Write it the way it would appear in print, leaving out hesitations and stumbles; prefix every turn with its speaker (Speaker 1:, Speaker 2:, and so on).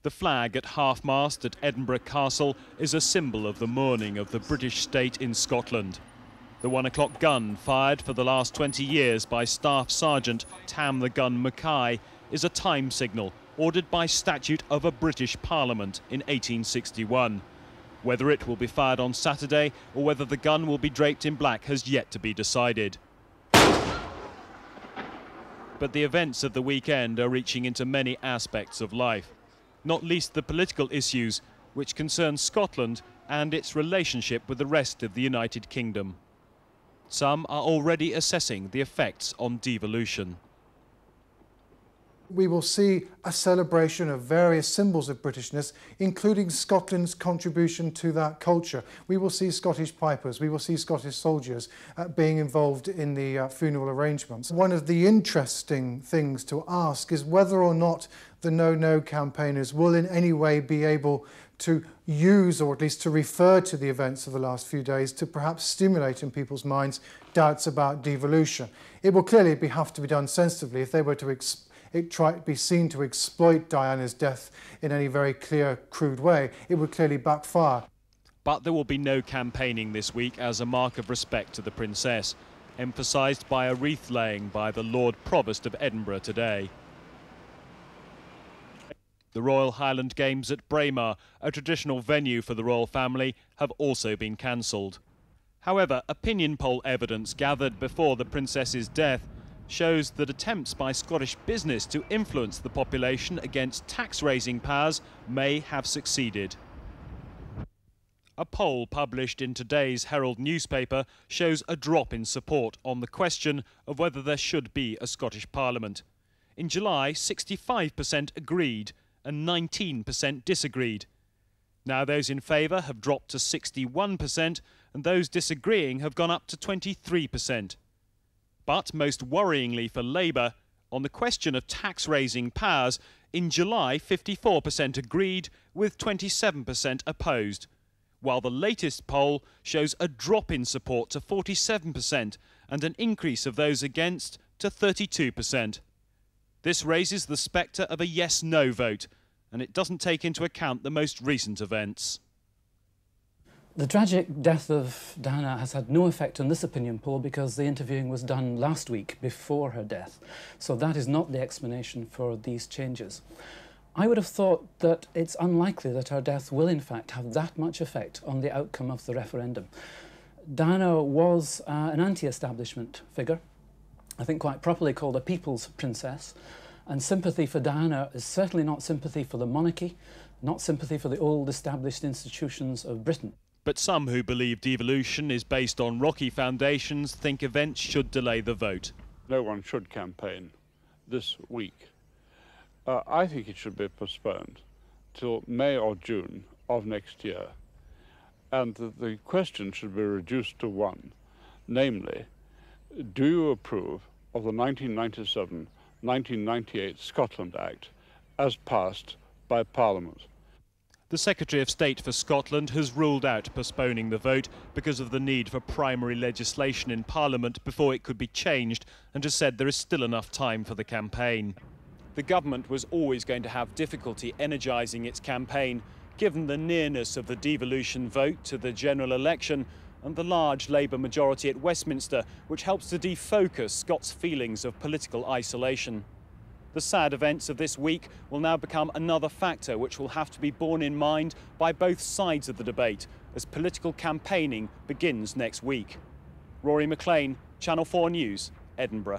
Speaker 1: The flag at half-mast at Edinburgh Castle is a symbol of the mourning of the British state in Scotland. The 1 o'clock gun, fired for the last 20 years by Staff Sergeant Tam the Gun Mackay, is a time signal ordered by statute of a British Parliament in 1861. Whether it will be fired on Saturday or whether the gun will be draped in black has yet to be decided. But the events of the weekend are reaching into many aspects of life, not least the political issues which concern Scotland and its relationship with the rest of the United Kingdom. Some are already assessing the effects on devolution.
Speaker 2: We will see a celebration of various symbols of Britishness, including Scotland's contribution to that culture. We will see Scottish pipers, we will see Scottish soldiers being involved in the funeral arrangements. One of the interesting things to ask is whether or not the No campaigners will in any way be able to use, or at least to refer to, the events of the last few days to perhaps stimulate in people's minds doubts about devolution. It will clearly have to be done sensitively. If they were to be seen to exploit Diana's death in any very clear, crude way, it would clearly backfire.
Speaker 1: But there will be no campaigning this week as a mark of respect to the Princess, emphasised by a wreath laying by the Lord Provost of Edinburgh today. The Royal Highland Games at Braemar, a traditional venue for the royal family, have also been cancelled. However, opinion poll evidence gathered before the Princess's death shows that attempts by Scottish business to influence the population against tax-raising powers may have succeeded. A poll published in today's Herald newspaper shows a drop in support on the question of whether there should be a Scottish Parliament. In July, 65% agreed and 19% disagreed. Now those in favour have dropped to 61% and those disagreeing have gone up to 23%. But most worryingly for Labour, on the question of tax-raising powers, in July 54% agreed with 27% opposed, while the latest poll shows a drop in support to 47% and an increase of those against to 32%. This raises the spectre of a yes-no vote, and it doesn't take into account the most recent events.
Speaker 3: The tragic death of Diana has had no effect on this opinion poll because the interviewing was done last week before her death. So that is not the explanation for these changes. I would have thought that it's unlikely that her death will in fact have that much effect on the outcome of the referendum. Diana was an anti-establishment figure, I think quite properly called a people's princess, and sympathy for Diana is certainly not sympathy for the monarchy, not sympathy for the old established institutions of Britain.
Speaker 1: But some who believe devolution is based on rocky foundations think events should delay the vote.
Speaker 4: No one should campaign this week. I think it should be postponed till May or June of next year. And the question should be reduced to one, namely, do you approve of the 1997-1998 Scotland Act as passed by Parliament?
Speaker 1: The Secretary of State for Scotland has ruled out postponing the vote because of the need for primary legislation in Parliament before it could be changed, and has said there is still enough time for the campaign. The government was always going to have difficulty energising its campaign, given the nearness of the devolution vote to the general election and the large Labour majority at Westminster, which helps to defocus Scots' feelings of political isolation. The sad events of this week will now become another factor which will have to be borne in mind by both sides of the debate as political campaigning begins next week. Rory McLean, Channel 4 News, Edinburgh.